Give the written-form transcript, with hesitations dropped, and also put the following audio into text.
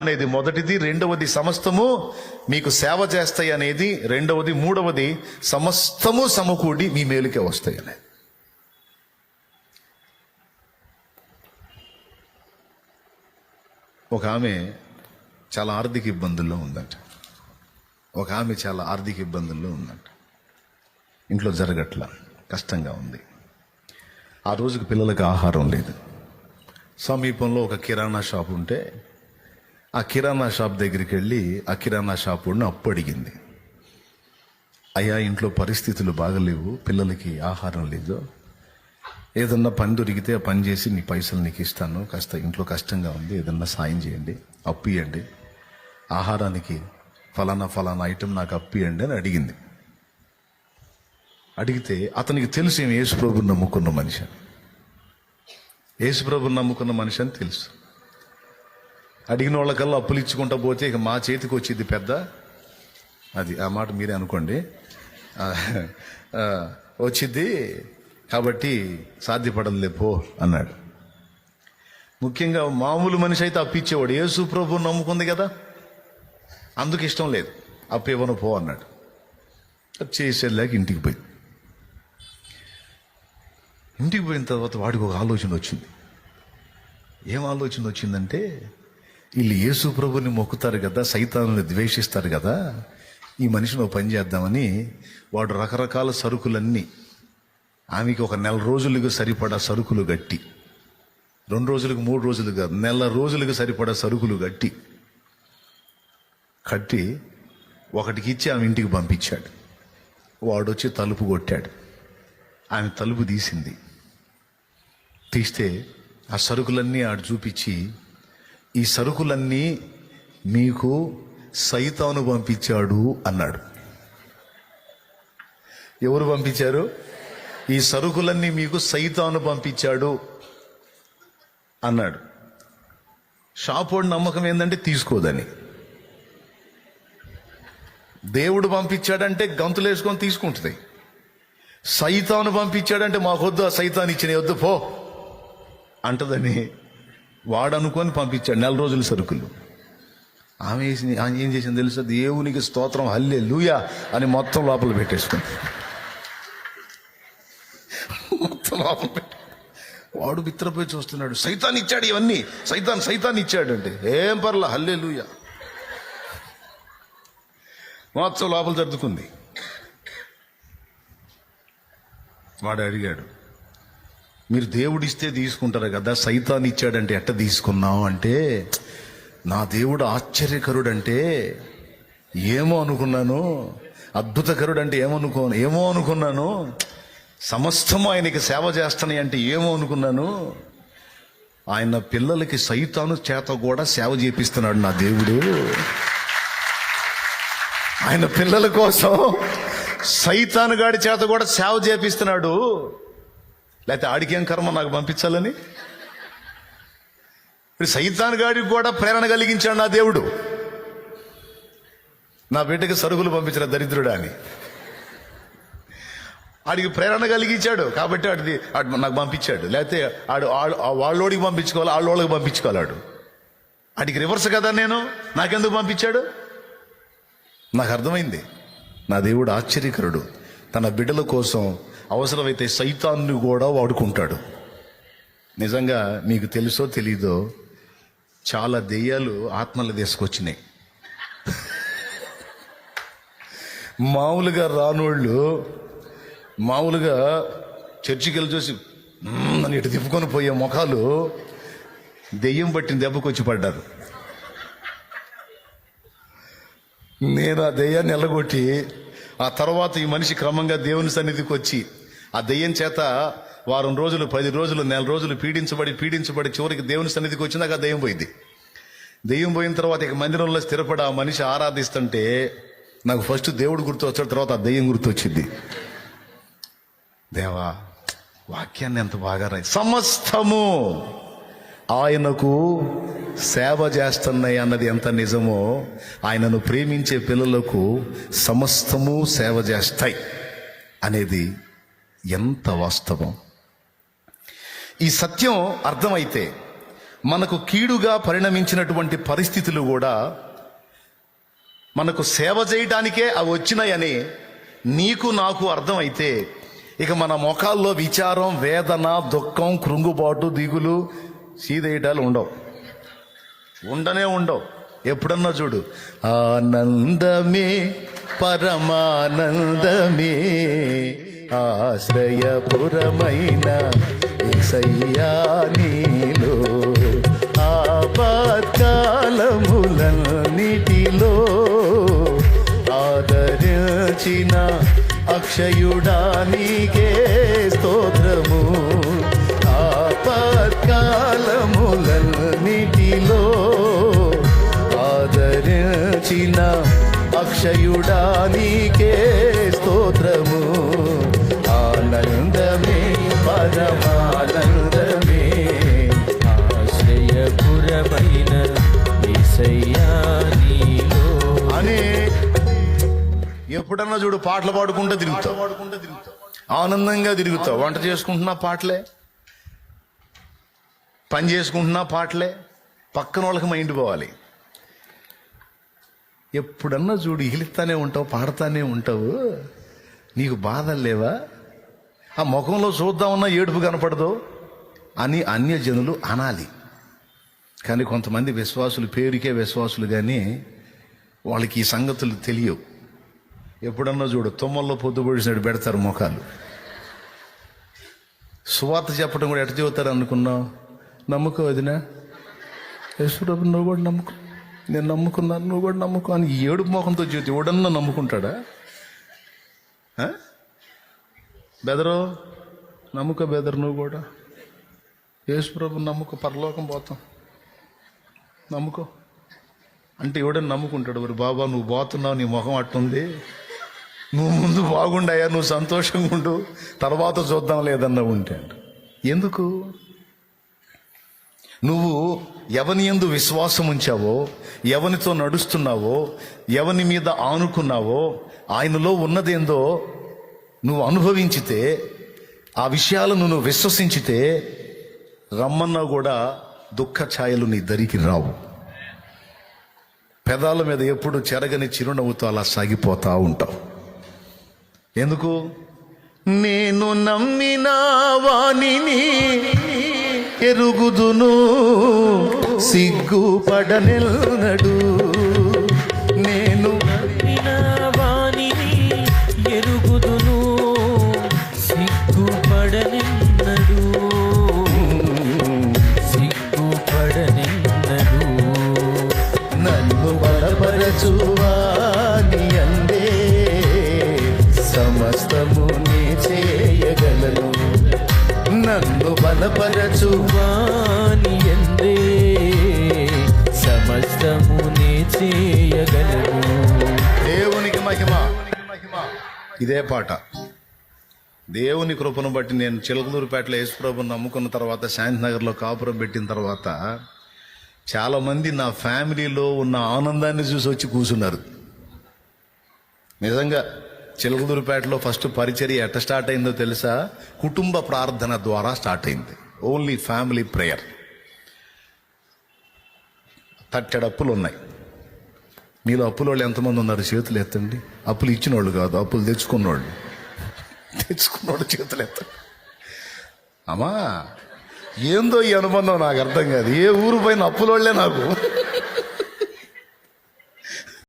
అనేది మొదటిది, రెండవది సమస్తము మీకు సేవ చేస్తాయి అనేది రెండవది, మూడవది సమస్తము సమకూడి మీ మేలుకే వస్తాయి అనేది. ఒక ఆమె చాలా ఆర్థిక ఇబ్బందుల్లో ఉందంట. ఇంట్లో జరగట్ల, కష్టంగా ఉంది. ఆ రోజుకి పిల్లలకు ఆహారం లేదు. సమీపంలో ఒక కిరాణా షాప్ ఉంటే ఆ కిరాణా షాప్ దగ్గరికి వెళ్ళి ఆ కిరాణా షాప్ వాడిని అప్పు అడిగింది. అయ్యా, ఇంట్లో పరిస్థితులు బాగలేవు, పిల్లలకి ఆహారం లేదు, ఏదన్నా పని దొరికితే ఆ పని చేసి నీ పైసలు నీకు ఇస్తాను, కాస్త ఇంట్లో కష్టంగా ఉంది, ఏదన్నా సాయం చేయండి, అప్పు ఇవ్వండి, ఆహారానికి ఫలానా ఐటెం నాకు అప్పు ఇవ్వండి అని అడిగింది. అడిగితే అతనికి తెలుసు ఏమి యేసుప్రభుని నమ్ముకున్న మనిషి అని తెలుసు. అడిగిన వాళ్ళకల్లా అప్పులు ఇచ్చుకుంటా పోతే ఇక మా చేతికి వచ్చింది పెద్ద, అది ఆ మాట మీరే అనుకోండి, వచ్చింది కాబట్టి సాధ్యపడదులే పో అన్నాడు. ముఖ్యంగా మామూలు మనిషి అయితే అప్పిచ్చేవాడు, యేసు ప్రభువుని నమ్ముకుంది కదా, అందుకు ఇష్టం లేదు, అప్పు ఇవ్వను పో అన్నాడు. చేసేలాగా ఇంటికి పోయిన తర్వాత వాడికి ఒక ఆలోచన వచ్చింది. ఏం ఆలోచన వచ్చిందంటే, వీళ్ళు యేసు ప్రభుని మొక్కుతారు కదా, సైతాన్ని ద్వేషిస్తారు కదా, ఈ మనిషిని ఒక పని చేద్దామని వాడు రకరకాల సరుకులన్నీ ఆమెకి ఒక నెల రోజులకు సరిపడా సరుకులు గట్టి, 2 రోజులకు 3 రోజులు కాదు, నెల రోజులకు సరిపడా సరుకులు కట్టి ఒకటికి ఇచ్చి ఆమె ఇంటికి పంపించాడు. వాడొచ్చి తలుపు కొట్టాడు. ఆమె తలుపు తీస్తే ఆ సరుకులన్నీ ఆడు చూపించి, ఈ సరుకులన్నీ మీకు సైతాను పంపించాడు అన్నాడు. ఎవరు పంపించారు? ఈ సరుకులన్నీ మీకు సైతాను పంపించాడు అన్నాడు. షాపోడి నమ్మకం ఏంటంటే తీసుకోదని. దేవుడు పంపించాడంటే గంతులు వేసుకొని తీసుకుంటుంది. సైతాను పంపించాడంటే మాకొద్దు, ఆ సైతాన్ ఇచ్చిన వద్దు పో అంటదని వాడు అనుకొని పంపించాడు. 4 రోజుల సరుకులు. ఆమె ఏం చేసింది తెలుసా? దేవునికి స్తోత్రం, హల్లెలూయా అని మొత్తం లోపల పెట్టేసుకుంది. వాడు బిత్రపోయి చూస్తున్నాడు, సైతాన్ ఇచ్చాడు ఇవన్నీ, సైతాన్ ఇచ్చాడు అంటే ఏం పర్లా, హల్లెలూయా మొత్తం లోపల సర్దుకుంది. వాడు అడిగాడు, మీరు దేవుడిస్తే తీసుకుంటారు కదా, సైతాన్ ఇచ్చాడంటే ఎట్ట తీసుకున్నావు అంటే, నా దేవుడు ఆశ్చర్యకరుడంటే ఏమో అనుకున్నాను, అద్భుతకరుడంటే ఏమో అనుకున్నాను, సమస్తము ఆయనకి సేవ చేస్తాయి అంటే ఏమో అనుకున్నాను, ఆయన పిల్లలకి సైతాను చేత కూడా సేవ చేపిస్తున్నాడు నా దేవుడు. ఆయన పిల్లల కోసం సైతాను గాడి చేత కూడా సేవ చేపిస్తున్నాడు. లేకపోతే ఆడికేం కర్మ నాకు పంపించాలని? సైతాన్ గాడికి కూడా ప్రేరణ కలిగించాడు నా దేవుడు, నా బిడ్డకి సరుకులు పంపించిన దరిద్రుడా అని. ఆడికి ప్రేరణ కలిగించాడు కాబట్టి ఆడు నాకు పంపించాడు. లేకపోతే వాళ్ళోడికి పంపించుకోవాలి, వాళ్ళకి పంపించుకోవాలి. ఆడికి రివర్స్ కదా నేను, నాకెందుకు పంపించాడు? నాకు అర్థమైంది, నా దేవుడు ఆశ్చర్యకరుడు, తన బిడ్డల కోసం అవసరమైతే సైతాన్ని కూడా వాడుకుంటాడు. నిజంగా మీకు తెలుసో తెలీదో, చాలా దెయ్యాలు ఆత్మలు తీసుకొచ్చినాయి. మామూలుగా రానోళ్ళు మామూలుగా చర్చికి వెళ్ళి చూసి నన్ను ఇటు తిప్పుకొని పోయే ముఖాలు దెయ్యం పట్టిన దెబ్బకొచ్చి పడ్డారు. నేను ఆ దెయ్యాన్ని ఎల్లగొట్టి ఆ తర్వాత ఈ మనిషి క్రమంగా దేవుని సన్నిధికి వచ్చి ఆ దెయ్యం చేత వారం రోజులు, 10 రోజులు, నెల రోజులు పీడించబడి చివరికి దేవుని సన్నిధికి వచ్చినాక ఆ దెయ్యం పోయింది. దెయ్యం పోయిన తర్వాత ఇక మందిరంలో స్థిరపడి ఆ మనిషి ఆరాధిస్తుంటే నాకు ఫస్ట్ దేవుడు గుర్తు వచ్చాడు, తర్వాత ఆ దెయ్యం గుర్తు వచ్చింది. దేవా, వాక్యాన్ని ఎంత బాగా రాయి, సమస్తము ఆయనకు సేవ చేస్తున్నాయి అన్నది ఎంత నిజమో, ఆయనను ప్రేమించే పిల్లలకు సమస్తము సేవ చేస్తాయి అనేది ఎంత వాస్తవం. ఈ సత్యం అర్థమైతే మనకు కీడుగా పరిణమించినటువంటి పరిస్థితులు కూడా మనకు సేవ చేయడానికే అవి వచ్చినాయని నీకు నాకు అర్థమైతే ఇక మన ముఖాల్లో విచారం, వేదన, దుఃఖం, కృంగుబాటు, దిగులు, సీదేయటాలు ఉండవు. ఎప్పుడన్నా చూడు, ఆనందమే పరమానందమే ఆశ్రయపురమైన యేసయ్యా నీలో ఆపత్కాలములన్నిటిలో ఆదరించిన అక్షయుడా నీకే స్తోత్రము. ఆపత్కాలములన్నిటిలో ఆదరించిన అక్షయుడా నీకే స్తోత్రము. ఆనందమే పరమానందమే ఆశ్రయపురమైన యేసయ్యా నీలో అని ఎప్పుడన్నా చూడు పాటలు పాడుకుంటూ తిరుగుతావు, ఆనందంగా తిరుగుతావు. వంట చేసుకుంటున్నా పాటలే, పని చేసుకుంటున్నా పాటలే, పక్కన వాళ్ళకి మైండ్ పోవాలి. ఎప్పుడన్నా చూడు ఇగిలిస్తానే ఉంటావు, పాడుతానే ఉంటావు. నీకు బాధలు లేవా? ఆ ముఖంలో చూద్దామన్నా ఏడుపు కనపడదు అని అన్యజనులు అనాలి. కానీ కొంతమంది విశ్వాసులు, పేరుకే విశ్వాసులు, కానీ వాళ్ళకి ఈ సంగతులు తెలియవు. ఎప్పుడన్నా చూడు తుమ్మల్లో పొద్దుపొడిచినట్టు పెడతారు ముఖాలు. సువార్త చెప్పడం కూడా ఎట్ట చెబుతారు అనుకున్నావు? నమ్ముకో వదినా, యేసుప్రభు నువ్వు కూడా నమ్ముకో, నేను నమ్ముకున్నాను, నువ్వు కూడా నమ్ముకో అని ఏడుపు ముఖంతో చెబుతే ఎవడన్నా నమ్ముకుంటాడా? బెదరు నమ్ముకో, బెదరు నువ్వు కూడా యేసుప్రభు నమ్ముకో, పరలోకం పోతాం, నమ్ముకో అంటే ఎవడన్నా నమ్ముకుంటాడు? మరి బాబా నువ్వు పోతున్నావు, నీ ముఖం అట్టుంది, నువ్వు ముందు బాగుండాయా, నువ్వు సంతోషంగా ఉండు, తర్వాత చూద్దాం లేదన్నా ఉంటే. ఎందుకు? నువ్వు ఎవని యందు విశ్వాసం ఉంచావో, ఎవనితో నడుస్తున్నావో, ఎవని మీద ఆనుకున్నావో, ఆయనలో ఉన్నదేందో నువ్వు అనుభవించితే, ఆ విషయాలను నువ్వు విశ్వసించితే, రమ్మన్నా కూడా దుఃఖ ఛాయలు నీ దరికి రావు. పెదాల మీద ఎప్పుడు చెరగని చిరునవ్వుతో అలా సాగిపోతా ఉంటావు. ఎందుకు? నేను నమ్మిన వానిని ఎరుగుదును, సిగ్గుపడనెన్నడు. నేను నమ్మిన వానిని ఎరుగుదును, సిగ్గుపడనెన్నడు. నన్ను బలపరచువాని అందే సమస్తము నీ చేయగలను. నన్ను బలపరచువాని ఎందే సమస్తము నీ చేయగలను. దేవునికి మహిమ. ఇదే పాట. దేవుని కృపను బట్టి నేను చిలకలూరుపేటలో యేసుప్రభుని నమ్ముకున్న తర్వాత, శాంతినగర్లో కాపురం పెట్టిన తర్వాత, చాలా మంది నా ఫ్యామిలీలో ఉన్న ఆనందాన్ని చూసి వచ్చి కూర్చున్నారు. నిజంగా చిలకలూరుపేటలో ఫస్ట్ పరిచర్య ఎట్ట స్టార్ట్ అయిందో తెలుసా? కుటుంబ ప్రార్థన ద్వారా స్టార్ట్ అయింది. Only family prayer. తట్టెడు అప్పులు ఉన్నాయి. మీలో అప్పుల వాళ్ళు ఎంతమంది ఉన్నారు? చేతులు ఎత్తండి. అప్పులు ఇచ్చిన వాళ్ళు కాదు, అప్పులు తెచ్చుకున్నోళ్ళు చేతులు ఎత్తండి. అమ్మా ఏందో ఈ అనుబంధం నాకు అర్థం కాదు. ఏ ఊరు పైన అప్పులోళ్లే నాకు.